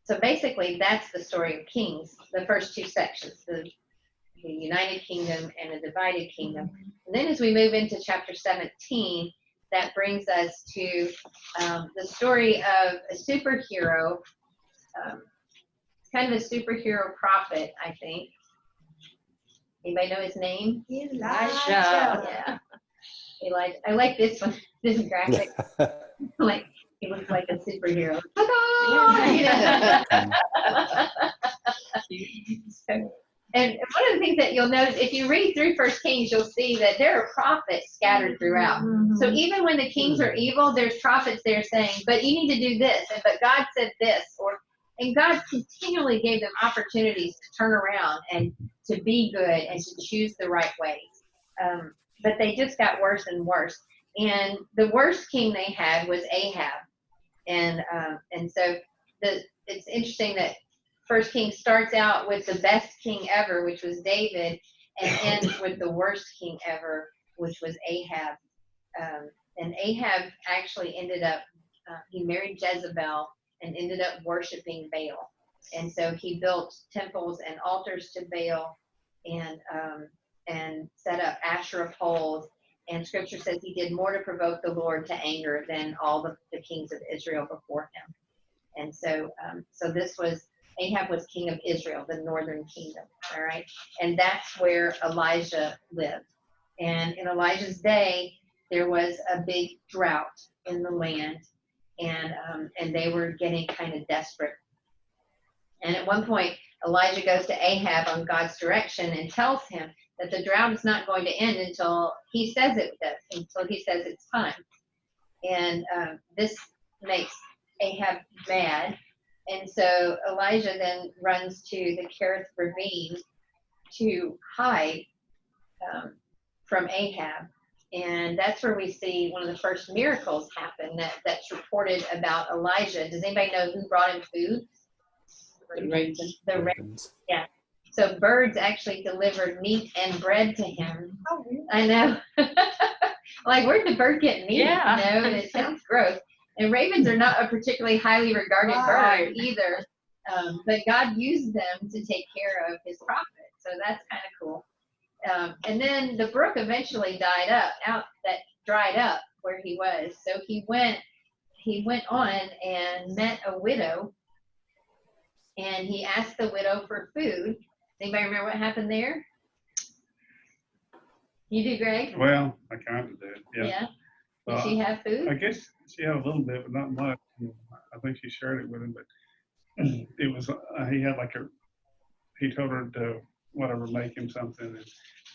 so basically, that's the story of Kings, the first two sections, the united kingdom and a divided kingdom. And then as we move into chapter 17, that brings us to the story of a superhero, kind of a superhero prophet, I think. Anybody know his name? Elijah. Yeah. Elijah. I like this one, this graphic. Like, he looks like a superhero. And one of the things that you'll notice, if you read through First Kings, you'll see that there are prophets scattered throughout. So even when the kings are evil, there's prophets there saying, but you need to do this, and but God said this, and God continually gave them opportunities to turn around and to be good and to choose the right ways. But they just got worse and worse. And the worst king they had was Ahab. And so it's interesting that First Kings starts out with the best king ever, which was David, and ends with the worst king ever, which was Ahab. And Ahab actually ended up, he married Jezebel and ended up worshiping Baal. And so he built temples and altars to Baal and set up Asherah poles. And scripture says he did more to provoke the Lord to anger than all the kings of Israel before him. And so, Ahab was king of Israel, the northern kingdom, all right? And that's where Elijah lived. And in Elijah's day, there was a big drought in the land, and they were getting kind of desperate. And at one point, Elijah goes to Ahab on God's direction and tells him that the drought is not going to end until he says it does, until he says it's time. And this makes Ahab mad. And so Elijah then runs to the Kerith ravine to hide from Ahab. And that's where we see one of the first miracles happen that's reported about Elijah. Does anybody know who brought him food? The ravens. The ravens, yeah. So birds actually delivered meat and bread to him. Oh, really? I know. Like, where'd the bird get meat? Yeah. You know, and it sounds gross. And ravens are not a particularly highly regarded bird either. But God used them to take care of his prophet. So that's kind of cool. And then the brook eventually dried up where he was. So he went on and met a widow, and he asked the widow for food. Anybody remember what happened there? You do, Greg? Well, I kind of did, yeah. Did she have food? I guess she had a little bit, but not much. I think she shared it with him, but it was, he had like he told her to whatever, make him something.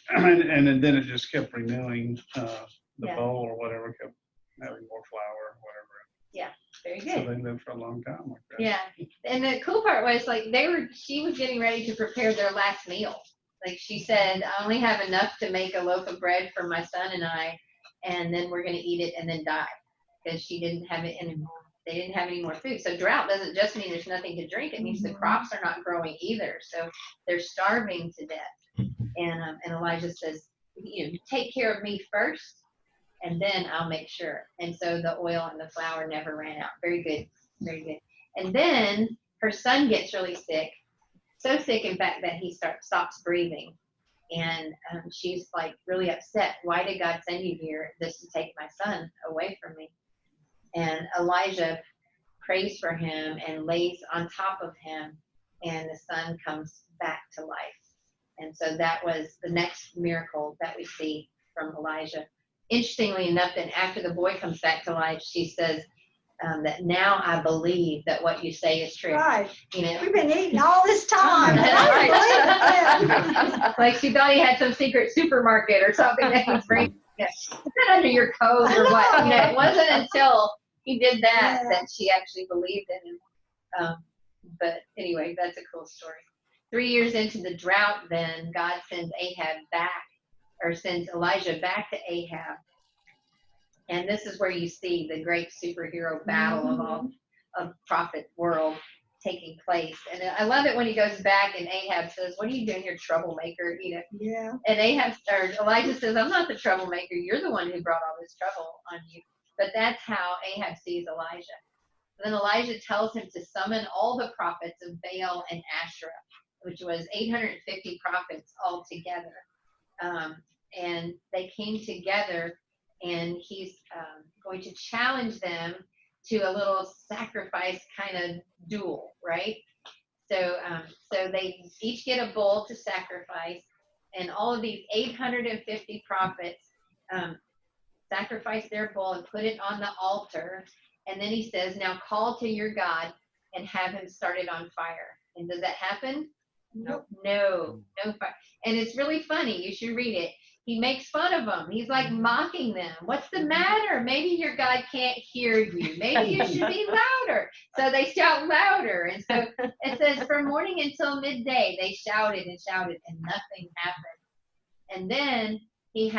And then it just kept renewing, the bowl or whatever, kept having more flour or whatever. Yeah, very good. So they lived for a long time like that. Yeah, and the cool part was like she was getting ready to prepare their last meal. Like she said, I only have enough to make a loaf of bread for my son and I, and then we're going to eat it and then die, because she didn't have it anymore. They didn't have any more food. So drought doesn't just mean there's nothing to drink. It means the crops are not growing either. So they're starving to death. And Elijah says, take care of me first, and then I'll make sure. And so the oil and the flour never ran out. Very good, very good. And then her son gets really sick, so sick in fact that he stops breathing. And she's like really upset. Why did God send you here just to take my son away from me? And Elijah prays for him and lays on top of him, and the son comes back to life. And so that was the next miracle that we see from Elijah. Interestingly enough, then after the boy comes back to life, she says that now I believe that what you say is true. Right. You know, We've been eating all this time. And I believe it. like she thought he had some secret supermarket or something that was bringing. Is that under your coat or what? You know, it wasn't until he did that that she actually believed in him. But anyway, that's a cool story. 3 years into the drought, then God sends Elijah back to Ahab. And this is where you see the great superhero battle of all of prophet world taking place. And I love it when he goes back and Ahab says, "What are you doing here, troublemaker?" You know. Yeah. And Elijah says, "I'm not the troublemaker. You're the one who brought all this trouble on you." But that's how Ahab sees Elijah. Then Elijah tells him to summon all the prophets of Baal and Asherah, which was 850 prophets altogether. And they came together, and he's going to challenge them to a little sacrifice kind of duel, right? So they each get a bull to sacrifice, and all of these 850 prophets sacrifice their bull and put it on the altar. And then he says, now call to your God and have him start it on fire. And does that happen? Nope. No fire. And it's really funny. You should read it. He makes fun of them. He's like mocking them. What's the matter? Maybe your God can't hear you. Maybe you should be louder. So they shout louder. And so it says from morning until midday, they shouted and shouted and nothing happened. And then he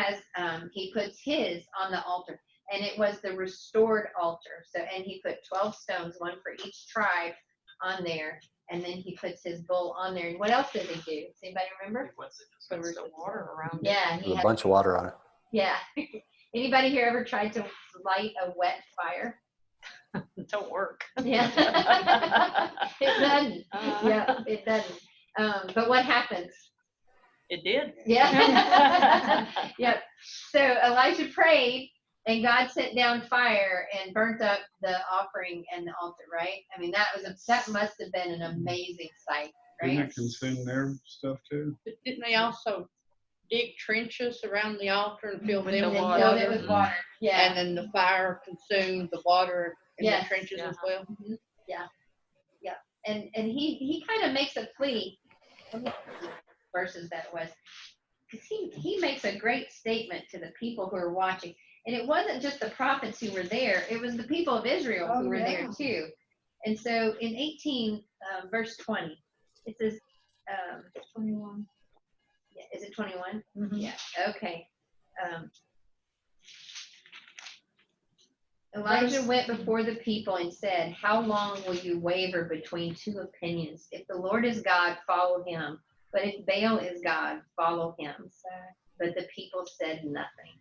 puts his on the altar. And it was the restored altar. So, and he put 12 stones, one for each tribe on there. And then he puts his bull on there. And what else did he do? Does anybody remember? There was some water around. Yeah. There's a bunch of water on it. Yeah. Anybody here ever tried to light a wet fire? It don't work. Yeah. It doesn't. Yeah, it doesn't. But what happens? It did. Yeah. Yeah. So Elijah prayed, and God sent down fire and burnt up the offering and the altar, right? I mean, that must have been an amazing sight, right? Didn't it consume their stuff too? But didn't they also dig trenches around the altar and fill them And with then water? filled it with water. Yeah. And then the fire consumed the water in Yes. the trenches as well. Mhm. Yeah. Yeah. And he kind of makes a plea. Verses that was, because he makes a great statement to the people who are watching. And it wasn't just the prophets who were there, it was the people of Israel who were there too. And so in 18 verse 20, it says 21. yeah, is it 21? Mhm. Yeah, okay. Elijah went before the people and said, how long will you waver between two opinions? If the Lord is God, follow him. But if Baal is God, follow him. But the people said nothing.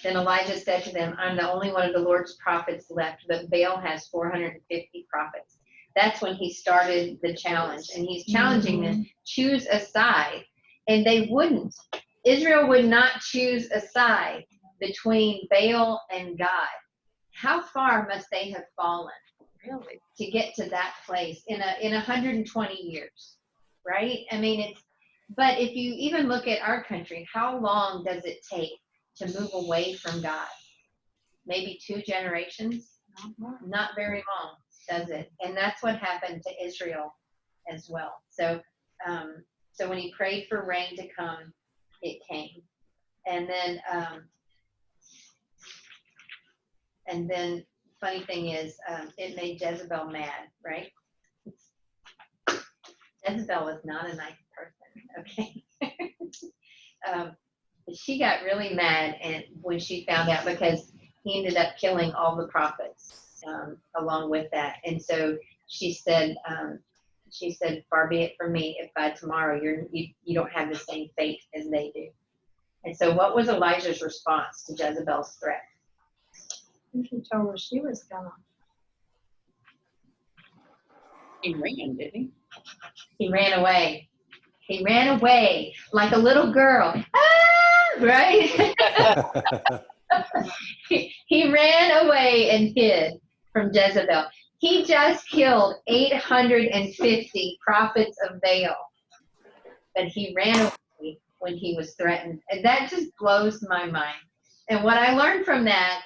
Then Elijah said to them, I'm the only one of the Lord's prophets left, but Baal has 450 prophets. That's when he started the challenge. And he's challenging them, choose a side. And they wouldn't. Israel would not choose a side between Baal and God. How far must they have fallen, really, to get to that place in 120 years, right? I mean, but if you even look at our country, how long does it take to move away from God? Maybe 2 generations? Not very long, does it? And that's what happened to Israel as well. So, so when he prayed for rain to come, it came. And then funny thing is, it made Jezebel mad, right? Jezebel was not a nice person, okay? She got really mad when she found out, because he ended up killing all the prophets along with that. And so she said, far be it from me if by tomorrow you don't have the same fate as they do. And so what was Elijah's response to Jezebel's threat? He told her she was gonna. He ran, didn't he? He ran away. He ran away like a little girl. Ah, right? He ran away and hid from Jezebel. He just killed 850 prophets of Baal. But he ran away when he was threatened. And that just blows my mind. And what I've learned from that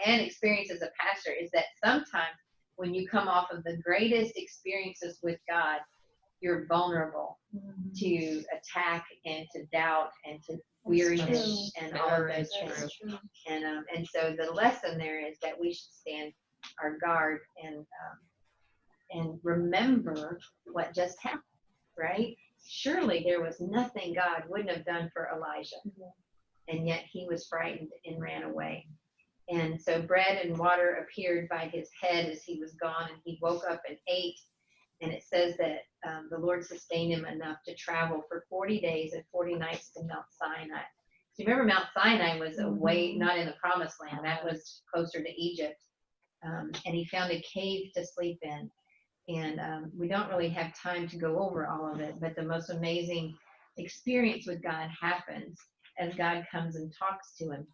and experience as a pastor is that sometimes when you come off of the greatest experiences with God, you're vulnerable to attack and to doubt and to weariness and all of those things. And so the lesson there is that we should stand our guard and remember what just happened, right? Surely there was nothing God wouldn't have done for Elijah. And yet he was frightened and ran away. And so bread and water appeared by his head as he was gone, and he woke up and ate. And it says that the Lord sustained him enough to travel for 40 days and 40 nights to Mount Sinai. So you remember Mount Sinai was away, not in the promised land. That was closer to Egypt. and he found a cave to sleep in. And we don't really have time to go over all of it, but the most amazing experience with God happens as God comes and talks to him.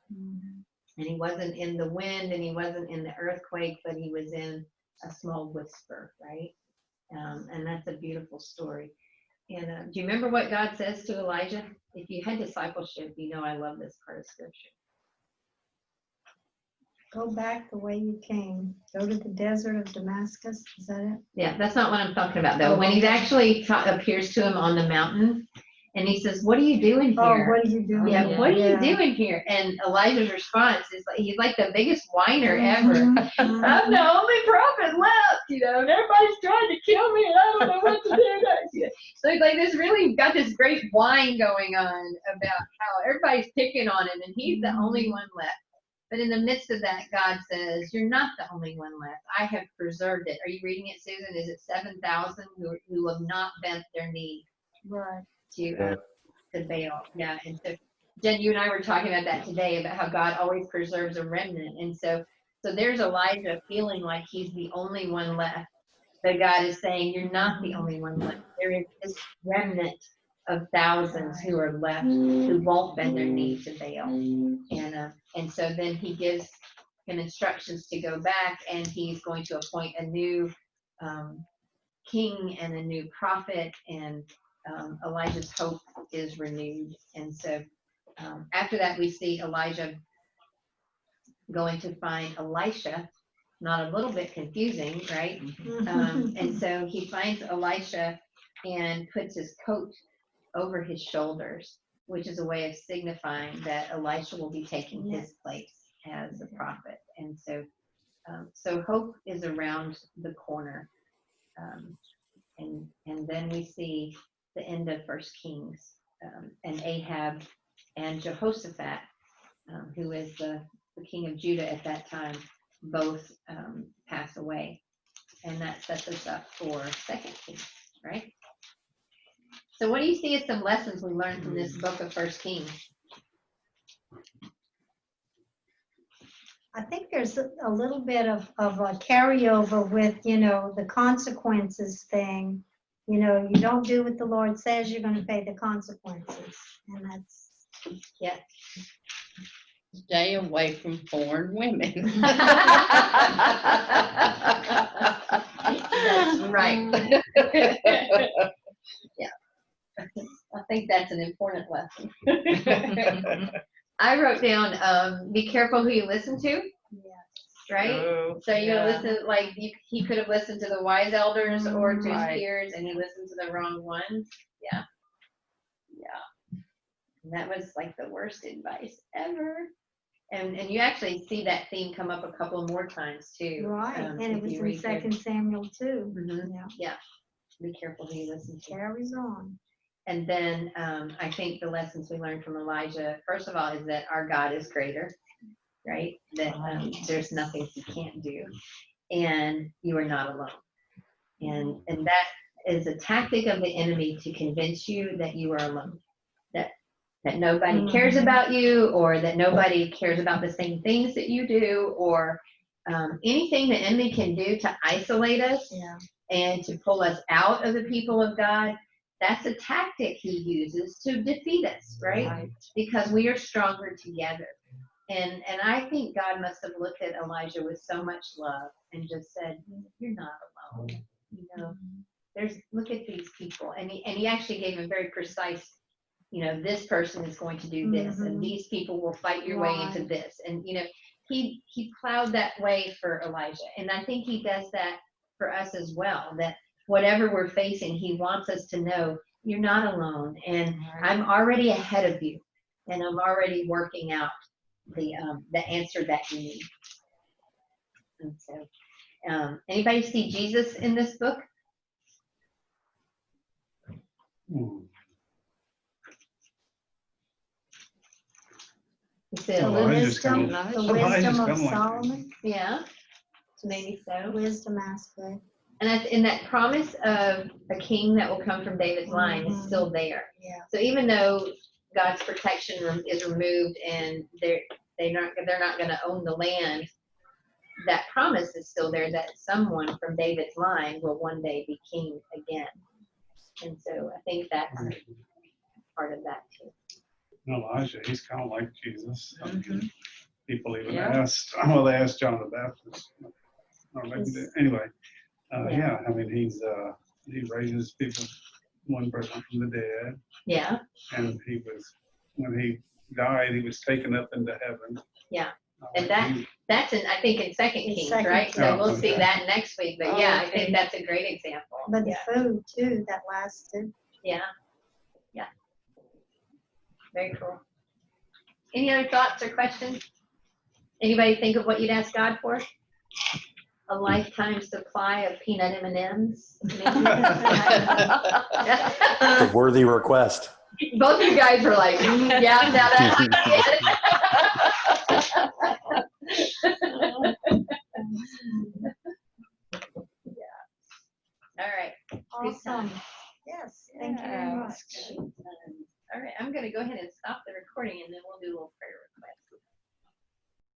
And he wasn't in the wind and he wasn't in the earthquake, but he was in a small whisper, right? And that's a beautiful story. And do you remember what God says to Elijah? If you had discipleship, you know I love this part of scripture. Go back the way you came. Go to the desert of Damascus. Is that it? Yeah, that's not what I'm talking about though. When he actually appears to him on the mountain and he says, what are you doing here? Oh, what are you doing? Yeah, what are you doing here? And Elijah's response is like, he's like the biggest whiner ever. I'm the only prophet left, you know, and everybody's trying to kill me and I don't know what to do next. You know? So he's like this really got this great whine going on about how everybody's picking on him and he's the only one left. But in the midst of that, God says, you're not the only one left. I have preserved it. Are you reading it, Susan? Is it 7,000 who have not bent their knee to Baal? Yeah. And so, Jen, you and I were talking about that today, about how God always preserves a remnant. And so there's Elijah feeling like he's the only one left. But God is saying, you're not the only one left. There is this remnant of thousands who are left who won't bend their knee to Baal. And so then he gives him instructions to go back, and he's going to appoint a new king and a new prophet, and Elijah's hope is renewed. And so after that, we see Elijah going to find Elisha. Not a little bit confusing, right? And so he finds Elisha and puts his coat over his shoulders, which is a way of signifying that Elisha will be taking his place as a prophet. And so so hope is around the corner. And then we see the end of First Kings, and Ahab and Jehoshaphat, who is the king of Judah at that time, both pass away. And that sets us up for Second Kings, right? So what do you see as some lessons we learned from this book of First Kings? I think there's a little bit of a carryover with, you know, the consequences thing. You know, you don't do what the Lord says, you're going to pay the consequences. And that's, yeah. Stay away from foreign women. That's right. Yeah. I think that's an important lesson. I wrote down, be careful who you listen to. Right? Oh, So you listen, like he could have listened to the wise elders or to his peers, and he listened to the wrong ones. Yeah. Yeah. And that was like the worst advice ever. And you actually see that theme come up a couple more times too. right. And it was in 2 Samuel too. Yeah. Be careful who you listen to. Carries on. And then I think the lessons we learned from Elijah, first of all, is that our God is greater, right? That there's nothing he can't do, and you are not alone. And that is a tactic of the enemy to convince you that you are alone, that nobody cares about you, or that nobody cares about the same things that you do, or anything the enemy can do to isolate us and to pull us out of the people of God. That's a tactic he uses to defeat us, right? Because we are stronger together. And I think God must have looked at Elijah with so much love and just said, you're not alone. You know, look at these people. And he actually gave him very precise, you know, this person is going to do this, and these people will fight your way into this. And, you know, he plowed that way for Elijah. And I think he does that for us as well, that whatever we're facing, he wants us to know you're not alone, and I'm already ahead of you, and I'm already working out the answer that you need. And so, anybody see Jesus in this book? The wisdom of Solomon. Yeah, maybe so. Wisdom aspect. And that's in that promise of a king that will come from David's line is still there. Yeah. So even though God's protection is removed and they're not going to own the land, that promise is still there that someone from David's line will one day be king again. And so I think that's part of that too. Elijah, he's kind of like Jesus. Mhm. People even Yeah. asked, well, they asked John the Baptist. Or maybe they, anyway, Yeah. yeah, I mean, he raises people, one person from the dead. Yeah, And when he died, he was taken up into heaven. yeah. Like And that's I think in Second In Kings, Second right? So Kings. we'll see Okay. that next week. But Oh, yeah, I okay. think that's a great example. But the Yeah, food too, that lasted. yeah, yeah. Very cool. Any other thoughts or questions? Anybody think of what you'd ask God for? A lifetime supply of peanut M&Ms? A worthy request. Both of you guys were like, yeah, now that's yeah. All right. Awesome. Yes, thank you very much. All right, I'm gonna go ahead and stop the recording and then we'll do a little prayer.